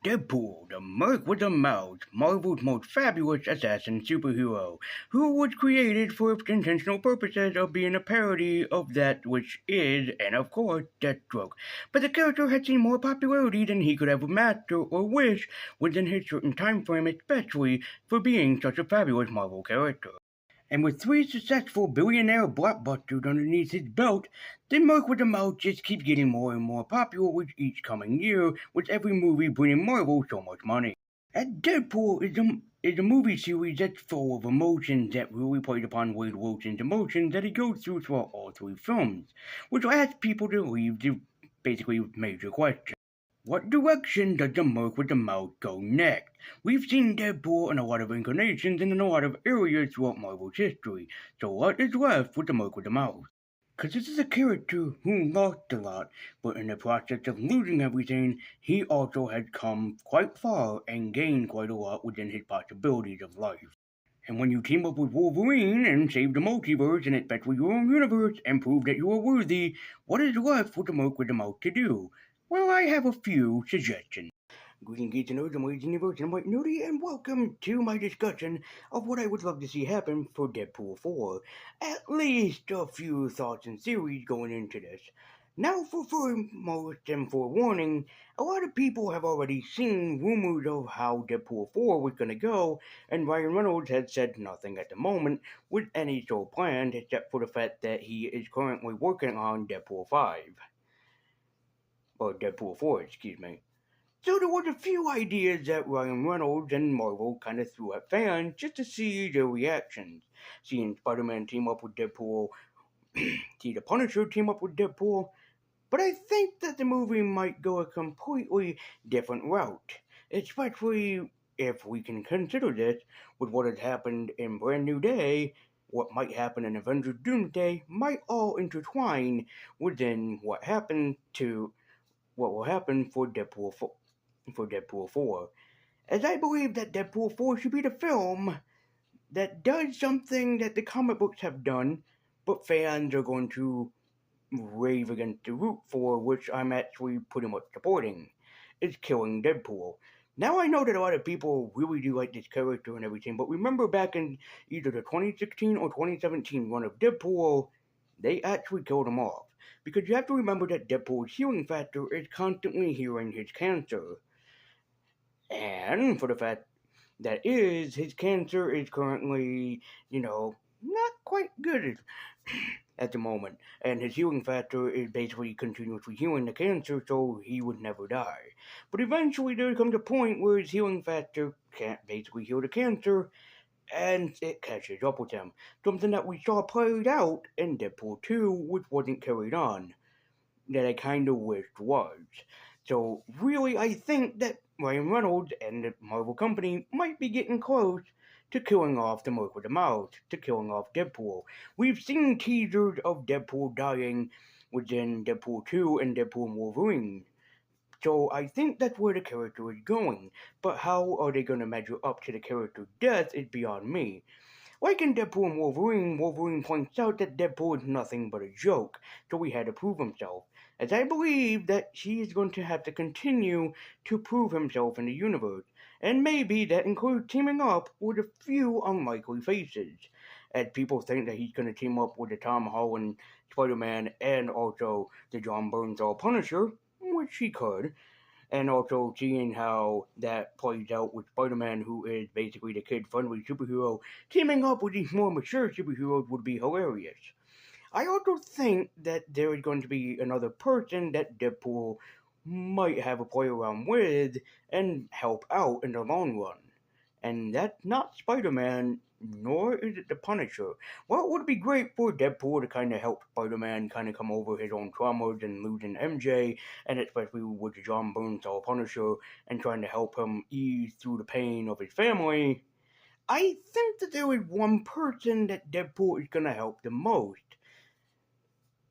Deadpool, the Merc with a Mouth, Marvel's most fabulous assassin superhero, who was created for the intentional purposes of being a parody of that which is, and of course, Deathstroke. But the character had seen more popularity than he could ever master or wish within his certain time frame, especially for being such a fabulous Marvel character. And with three successful billionaire blockbusters underneath his belt, the Merc with the Mouth just keeps getting more and more popular with each coming year, with every movie bringing Marvel so much money. And Deadpool is a movie series that's full of emotions that really plays upon Wade Wilson's emotions that he goes through throughout all three films, which will ask people to leave the basically major question. What direction does the Merc with the Mouth go next? We've seen Deadpool in a lot of incarnations and in a lot of areas throughout Marvel's history, so what is left with the Merc with the Mouth? Because this is a character who lost a lot, but in the process of losing everything, he also had come quite far and gained quite a lot within his possibilities of life. And when you team up with Wolverine and save the multiverse and especially your own universe and prove that you are worthy, what is left with the Merc with the Mouth to do? Well, I have a few suggestions. Greetings, geeks and nerds, and ladies universe, and I'm White Nerdy, and welcome to my discussion of what I would love to see happen for Deadpool 4. At least a few thoughts and theories going into this. Now, for foremost and forewarning, a lot of people have already seen rumors of how Deadpool 4 was going to go, and Ryan Reynolds has said nothing at the moment with any sort of plan except for the fact that he is currently working on Deadpool 5. Or Deadpool 4, excuse me. So there was a few ideas that Ryan Reynolds and Marvel kind of threw at fans just to see their reactions. Seeing Spider-Man team up with Deadpool, see the Punisher team up with Deadpool, but I think that the movie might go a completely different route, especially if we can consider this with what has happened in Brand New Day. What might happen in Avengers Doomsday might all intertwine within what will happen for Deadpool 4. As I believe that Deadpool 4 should be the film that does something that the comic books have done, but fans are going to rave against the root for, which I'm actually pretty much supporting. It's killing Deadpool. Now I know that a lot of people really do like this character and everything, but remember back in either the 2016 or 2017 run of Deadpool, they actually killed him off. Because you have to remember that Deadpool's healing factor is constantly healing his cancer. And for the fact that is, his cancer is currently, not quite good at the moment. And his healing factor is basically continuously healing the cancer so he would never die. But eventually there comes a point where his healing factor can't basically heal the cancer and it catches up with him. Something that we saw played out in Deadpool 2, which wasn't carried on. That I kind of wished was. So really, I think that Ryan Reynolds and the Marvel Company might be getting close to killing off the Merc with the Mouth, to killing off Deadpool. We've seen teasers of Deadpool dying within Deadpool 2 and Deadpool and Wolverine. So I think that's where the character is going. But how are they going to measure up to the character's death is beyond me. Like in Deadpool and Wolverine, Wolverine points out that Deadpool is nothing but a joke, so he had to prove himself. As I believe that he is going to have to continue to prove himself in the universe, and maybe that includes teaming up with a few unlikely faces. As people think that he's going to team up with the Tom Holland Spider-Man and also the John Bernthal Punisher, which he could, and also seeing how that plays out with Spider-Man, who is basically the kid-friendly superhero, teaming up with these more mature superheroes would be hilarious. I also think that there is going to be another person that Deadpool might have a play around with and help out in the long run. And that's not Spider-Man, nor is it the Punisher. Well, it would be great for Deadpool to kind of help Spider-Man kind of come over his own traumas and losing MJ, and especially with the John Bernthal Punisher, and trying to help him ease through the pain of his family. I think that there is one person that Deadpool is going to help the most.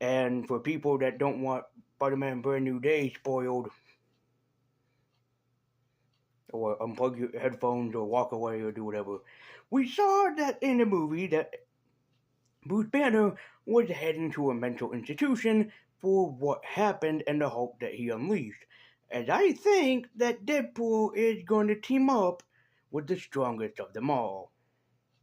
And for people that don't want Spider-Man Brand New Day spoiled, or unplug your headphones or walk away or do whatever. We saw that in the movie that Bruce Banner was heading to a mental institution for what happened and the hope that he unleashed. as I think that Deadpool is going to team up with the strongest of them all.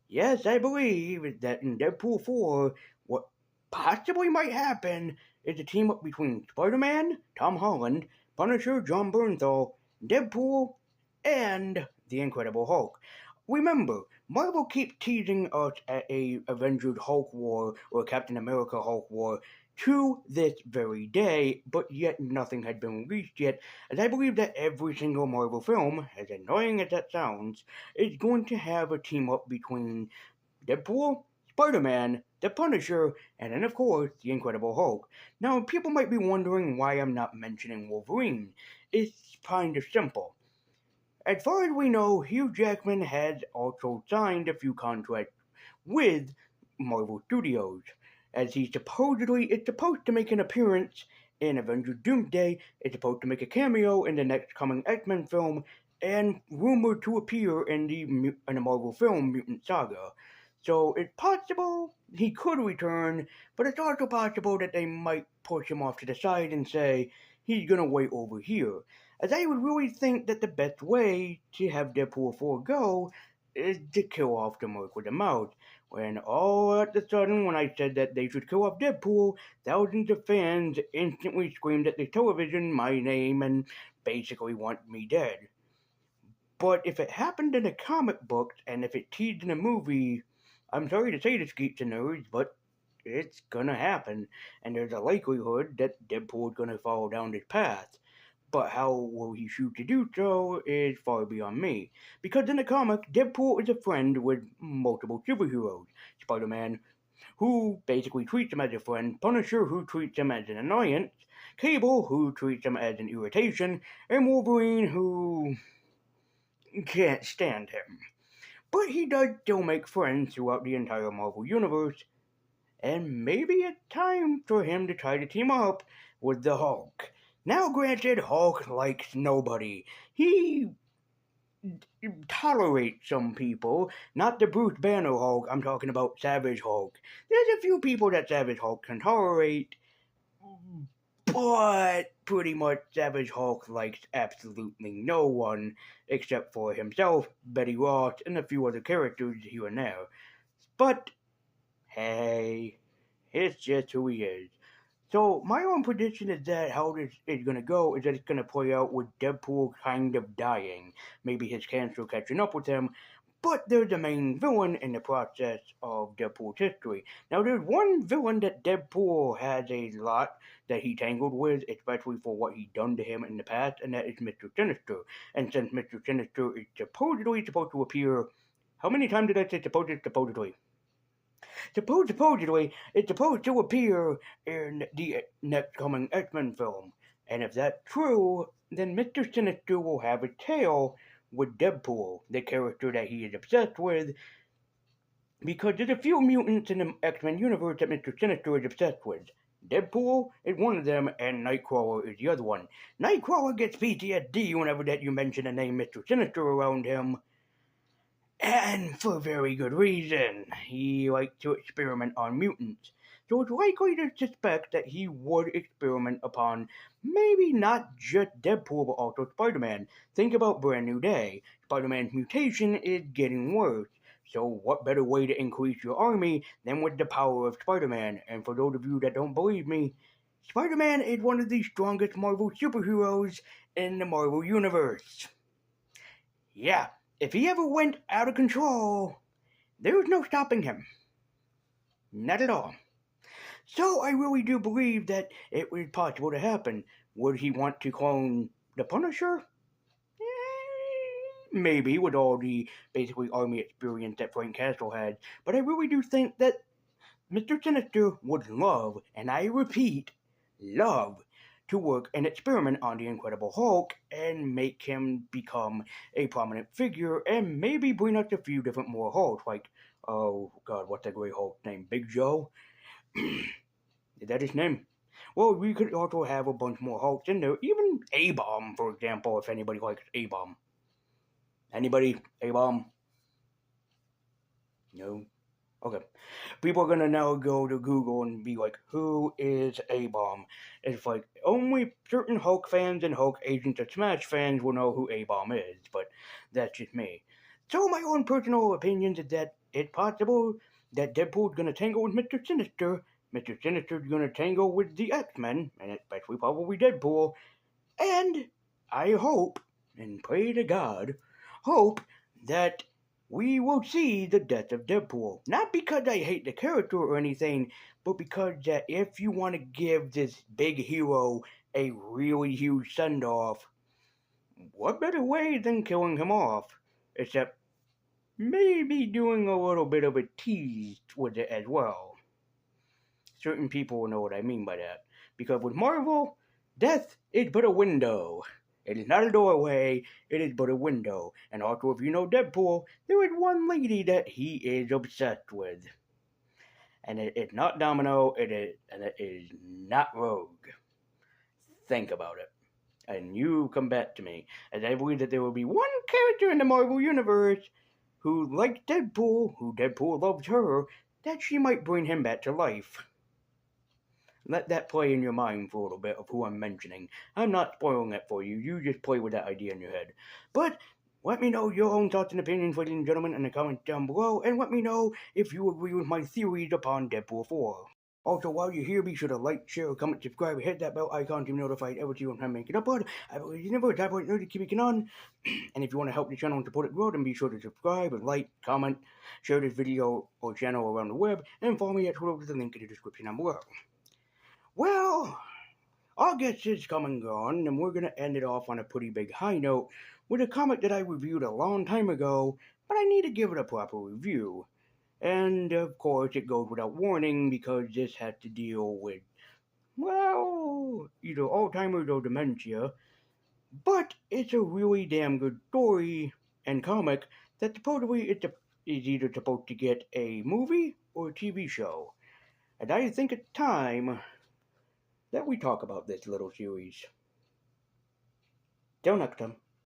Yes, I believe that in Deadpool 4, what possibly might happen is a team up between Spider Man, Tom Holland, Punisher, John Bernthal, Deadpool, and the Incredible Hulk. Remember, Marvel keeps teasing us at a Avengers Hulk War or Captain America Hulk War to this very day, but yet nothing had been released yet, as I believe that every single Marvel film, as annoying as that sounds, is going to have a team up between Deadpool, Spider Man, the Punisher, and then, of course, the Incredible Hulk. Now, people might be wondering why I'm not mentioning Wolverine. It's kind of simple. As far as we know, Hugh Jackman has also signed a few contracts with Marvel Studios, as he supposedly is supposed to make an appearance in Avengers Doomsday, is supposed to make a cameo in the next coming X-Men film, and rumored to appear in the Marvel film Mutant Saga. So it's possible he could return, but it's also possible that they might push him off to the side and say he's gonna wait over here. As I would really think that the best way to have Deadpool 4 go is to kill off the Merc with the mouth. When all at the sudden, when I said that they should kill off Deadpool, thousands of fans instantly screamed at the television my name and basically want me dead. But if it happened in the comic books and if it teased in a movie, I'm sorry to say this, geeks and nerds, but it's gonna happen, and there's a likelihood that Deadpool's gonna follow down this path. But how will he choose to do so is far beyond me. Because in the comic, Deadpool is a friend with multiple superheroes. Spider-Man, who basically treats him as a friend, Punisher, who treats him as an annoyance, Cable, who treats him as an irritation, and Wolverine, who can't stand him. But he does still make friends throughout the entire Marvel Universe, and maybe it's time for him to try to team up with the Hulk. Now, granted, Hulk likes nobody. He tolerates some people, not the Bruce Banner Hulk, I'm talking about Savage Hulk. There's a few people that Savage Hulk can tolerate, but pretty much Savage Hulk likes absolutely no one except for himself, Betty Ross, and a few other characters here and there. But hey, it's just who he is. So my own prediction is that how this is gonna go is that it's gonna play out with Deadpool kind of dying, maybe his cancer catching up with him, but there's a main villain in the process of Deadpool's history. Now there's one villain that Deadpool has a lot that he tangled with, especially for what he done to him in the past, and that is Mr. Sinister. And since Mr. Sinister is supposedly supposed to appear, how many times did I say supposedly? Supposedly, it's supposed to appear in the next coming X-Men film. And if that's true, then Mr. Sinister will have a tale with Deadpool, the character that he is obsessed with, because there's a few mutants in the X-Men universe that Mr. Sinister is obsessed with. Deadpool is one of them, and Nightcrawler is the other one. Nightcrawler gets PTSD whenever that you mention the name Mr. Sinister around him, and for very good reason. He liked to experiment on mutants. So it's likely to suspect that he would experiment upon maybe not just Deadpool but also Spider-Man. Think about Brand New Day. Spider-Man's mutation is getting worse. So what better way to increase your army than with the power of Spider-Man? And for those of you that don't believe me, Spider-Man is one of the strongest Marvel superheroes in the Marvel Universe. Yeah, if he ever went out of control, there was no stopping him. Not at all. So I really do believe that it was possible to happen. Would he want to clone the Punisher? Maybe, with all the basically army experience that Frank Castle had. But I really do think that Mr. Sinister would love, and I repeat, love, to work and experiment on the Incredible Hulk and make him become a prominent figure and maybe bring out a few different more Hulks, like, oh god, what's that great Hulk name? Big Joe? Is that his name? Well, we could also have a bunch more Hulks in there, even A-Bomb, for example, if anybody likes A-Bomb. Anybody? A-Bomb? No? Okay. People are gonna now go to Google and be like, who is A-Bomb? It's like, only certain Hulk fans and Hulk Agents of Smash fans will know who A-Bomb is, but that's just me. So my own personal opinions is that it's possible that Deadpool's gonna tangle with Mr. Sinister, Mr. Sinister's gonna tangle with the X-Men, and especially probably Deadpool, and I hope, and pray to God, hope that we will see the death of Deadpool. Not because I hate the character or anything, but because that if you want to give this big hero a really huge send off, what better way than killing him off? Except maybe doing a little bit of a tease with it as well. Certain people will know what I mean by that. Because with Marvel, death is but a window. It is not a doorway, it is but a window. And also, if you know Deadpool, there is one lady that he is obsessed with. And it is not Domino, and it is not Rogue. Think about it. And you come back to me. As I believe that there will be one character in the Marvel Universe who likes Deadpool, who Deadpool loves her, that she might bring him back to life. Let that play in your mind for a little bit of who I'm mentioning. I'm not spoiling it for you. You just play with that idea in your head. But let me know your own thoughts and opinions, ladies and gentlemen, in the comments down below, and let me know if you agree with my theories upon Deadpool 4. Also, while you're here, be sure to like, share, comment, subscribe, and hit that bell icon to be notified every time I make an upload. I believe you never type to keep it on. And if you want to help the channel and support it grow, then be sure to subscribe and like, comment, share this video or channel around the web, and follow me at Twitter with the link in the description down below. Well, August is come and gone, and we're going to end it off on a pretty big high note with a comic that I reviewed a long time ago, but I need to give it a proper review. And of course, it goes without warning because this has to deal with, well, either Alzheimer's or dementia. But it's a really damn good story and comic that supposedly is either supposed to get a movie or a TV show. And I think it's time that we talk about this little series. Till next time.